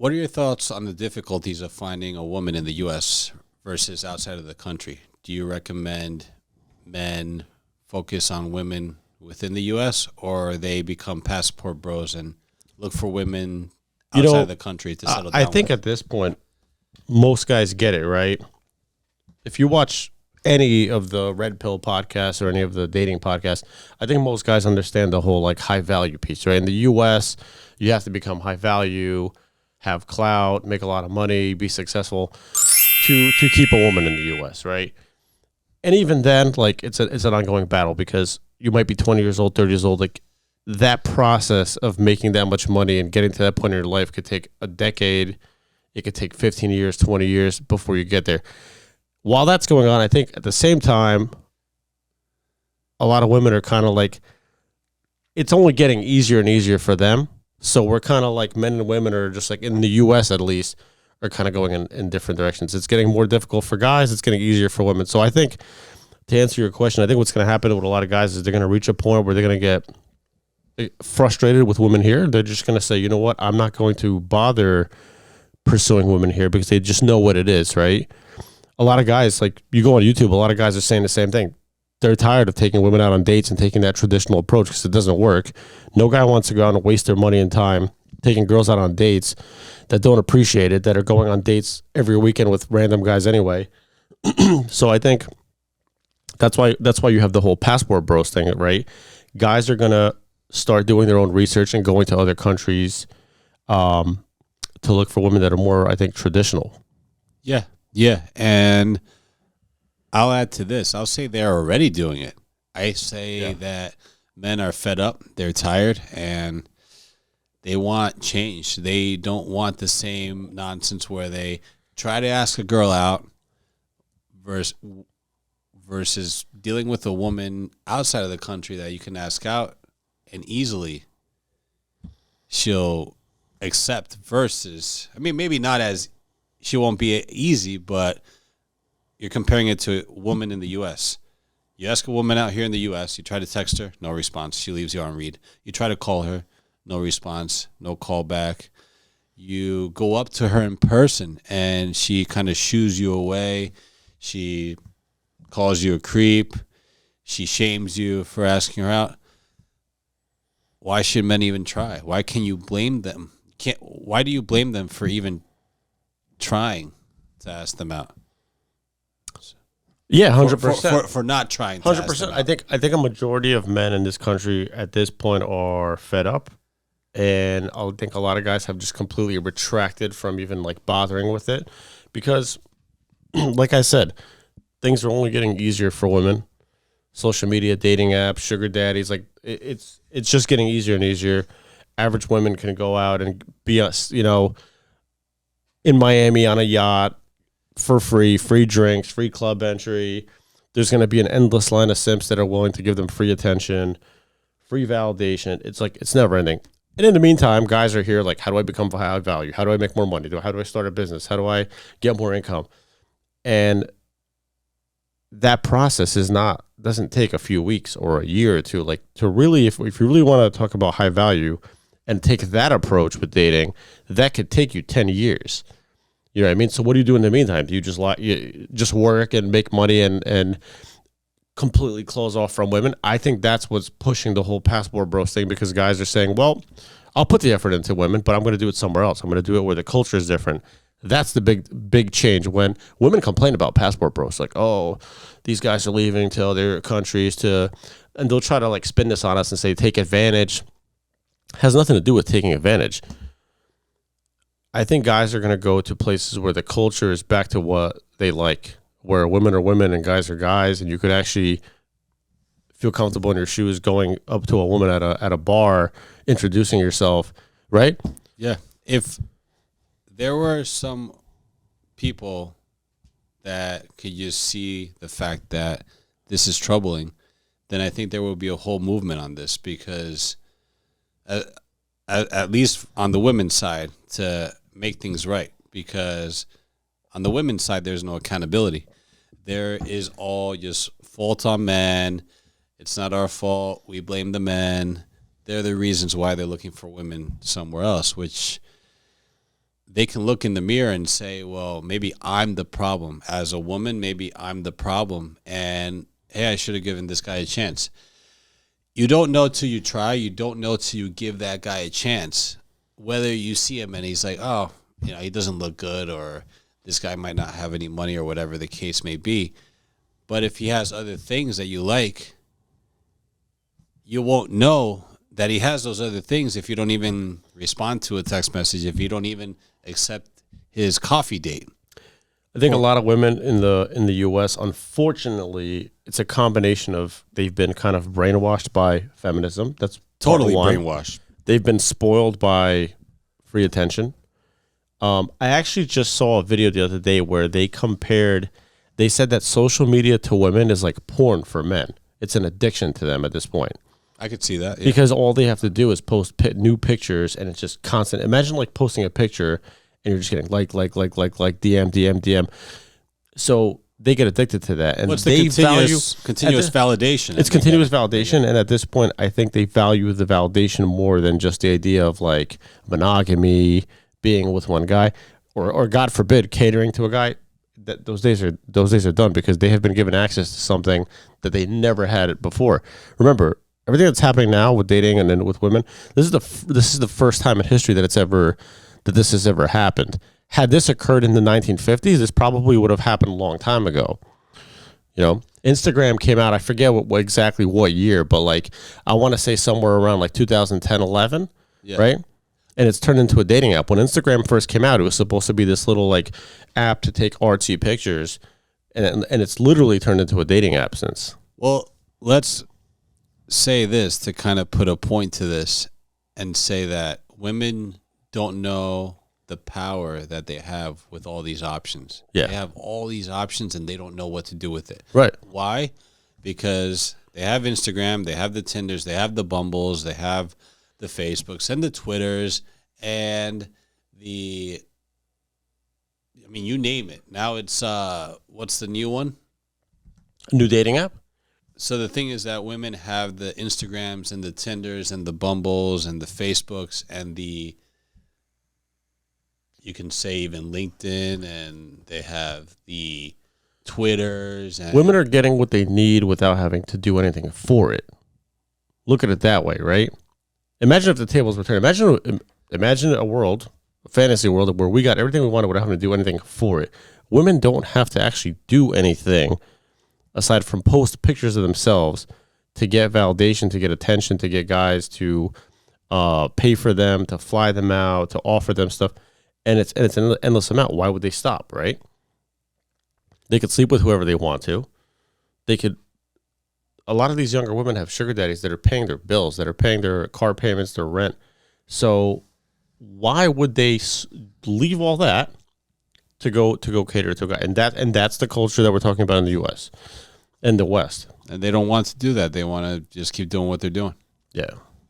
What are your thoughts on the difficulties of finding a woman in the U.S. versus outside of the country? Do you recommend men focus on women within the U.S. or they become passport bros and look for women outside of the country to settle down I think with? at this point, most guys get it, right? If you watch any of the Red Pill podcasts or any of the dating podcasts, I think most guys understand the whole like high value piece, right? In the US, you have to become high value, have clout, make a lot of money, be successful to keep a woman in the US, right? And even then, like it's an ongoing battle because you might be 20 years old, 30 years old, like that process of making that much money and getting to that point in your life could take a decade. It could take 15 years, 20 years before you get there. While that's going on, I think at the same time, a lot of women are kind of like, it's only getting easier and easier for them. So we're kind of like men and women are just like in the US at least are kind of going in different directions. It's getting more difficult for guys. It's getting easier for women. So I think to answer your question, I think what's going to happen with a lot of guys is they're going to reach a point where they're going to get frustrated with women here. They're just going to say, you know what, I'm not going to bother pursuing women here because they just know what it is, right? A lot of guys, like you go on YouTube, a lot of guys are saying the same thing. They're tired of taking women out on dates and taking that traditional approach because it doesn't work. No guy wants to go out and waste their money and time taking girls out on dates that don't appreciate it, that are going on dates every weekend with random guys anyway. So I think that's why you have the whole passport bros thing, right? Guys are gonna start doing their own research and going to other countries to look for women that are more, I think, traditional. Yeah, yeah. And I'll add to this. I'll say they're already doing it. I say that men are fed up, they're tired, and they want change. They don't want the same nonsense where they try to ask a girl out versus dealing with a woman outside of the country that you can ask out and easily she'll accept versus, I mean, maybe not as, she won't be easy, but you're comparing it to a woman in the U.S. You ask a woman out here in the U.S., you try to text her, no response. She leaves you on read. You try to call her, no response, no call back. You go up to her in person, and she kind of shoos you away. She calls you a creep. She shames you for asking her out. Why should men even try? Why can you blame them? Why do you blame them for even trying to ask them out? Yeah, 100%. For not trying to 100%. Ask them out. I think a majority of men in this country at this point are fed up. And I think a lot of guys have just completely retracted from even like bothering with it because, like I said, things are only getting easier for women. Social media, dating apps, sugar daddies, like it's just getting easier and easier. Average women can go out and be us, in Miami on a yacht for free drinks, free club entry. There's going to be an endless line of simps that are willing to give them free attention, free validation. It's like it's never ending. And in the meantime, guys are here like, how do I become high value? How do I make more money? How do I start a business? How do I get more income? And that process doesn't take a few weeks or a year or two. Like to really, if you really want to talk about high value and take that approach with dating, that could take you 10 years. You know what I mean? So what do you do in the meantime? Do you just work and make money and completely close off from women? I think that's what's pushing the whole passport bros thing because guys are saying, well, I'll put the effort into women, but I'm going to do it somewhere else. I'm going to do it where the culture is different. That's the big change when women complain about passport bros. Like, oh, these guys are leaving to other countries and they'll try to like spin this on us and say, take advantage. Has nothing to do with taking advantage. I think guys are going to go to places where the culture is back to what they like, where women are women and guys are guys, and you could actually feel comfortable in your shoes going up to a woman at a bar, introducing yourself, right? Yeah. If there were some people that could just see the fact that this is troubling, then I think there will be a whole movement on this because at least on the women's side to make things right, because on the women's side, there's no accountability. There is all just fault on men. It's not our fault. We blame the men. They're the reasons why they're looking for women somewhere else, which they can look in the mirror and say, well, maybe I'm the problem. As a woman, maybe I'm the problem. And, hey, I should have given this guy a chance. You don't know till you try. You don't know till you give that guy a chance. Whether you see him and he's like, oh, he doesn't look good, or this guy might not have any money, or whatever the case may be. But if he has other things that you like, you won't know that he has those other things if you don't even respond to a text message, if you don't even accept his coffee date. I think a lot of women in the U.S., unfortunately, it's a combination of they've been kind of brainwashed by feminism. That's totally brainwashed. They've been spoiled by free attention. I actually just saw a video the other day where they said that social media to women is like porn for men. It's an addiction to them at this point. I could see that. Yeah. Because all they have to do is post new pictures, and it's just constant. Imagine like posting a picture and you're just getting like, DM. So they get addicted to that. And what's the continuous validation? It's continuous validation. And at this point, I think they value the validation more than just the idea of like monogamy, being with one guy, or God forbid, catering to a guy. That those days are done, because they have been given access to something that they never had it before. Remember, everything that's happening now with dating and then with women, this is the first time in history that this has ever happened. Had this occurred in the 1950s, this probably would have happened a long time ago. Instagram came out, I forget exactly what year, but like I want to say somewhere around like 2010, 11, right? And it's turned into a dating app. When Instagram first came out, it was supposed to be this little like app to take artsy pictures, and it's literally turned into a dating app since. Well, let's say this to kind of put a point to this and say that women don't know the power that they have with all these options. Yeah. They have all these options and they don't know what to do with it. Right. Why? Because they have Instagram, they have the Tinders, they have the Bumbles, they have the Facebooks and the Twitters and you name it. Now it's, what's the new one? A new dating app? So the thing is that women have the Instagrams and the Tinders and the Bumbles and the Facebooks and you can say even LinkedIn, and they have the Twitters. And women are getting what they need without having to do anything for it. Look at it that way, right? Imagine if the tables were turned. Imagine a fantasy world where we got everything we wanted without having to do anything for it. Women don't have to actually do anything aside from post pictures of themselves to get validation, to get attention, to get guys to pay for them, to fly them out, to offer them stuff. And it's an endless amount. Why would they stop, right? They could sleep with whoever they want to. A lot of these younger women have sugar daddies that are paying their bills, that are paying their car payments, their rent. So why would they leave all that to go cater to a guy? And that's the culture that we're talking about in the U.S. and the West. And they don't want to do that. They want to just keep doing what they're doing. Yeah.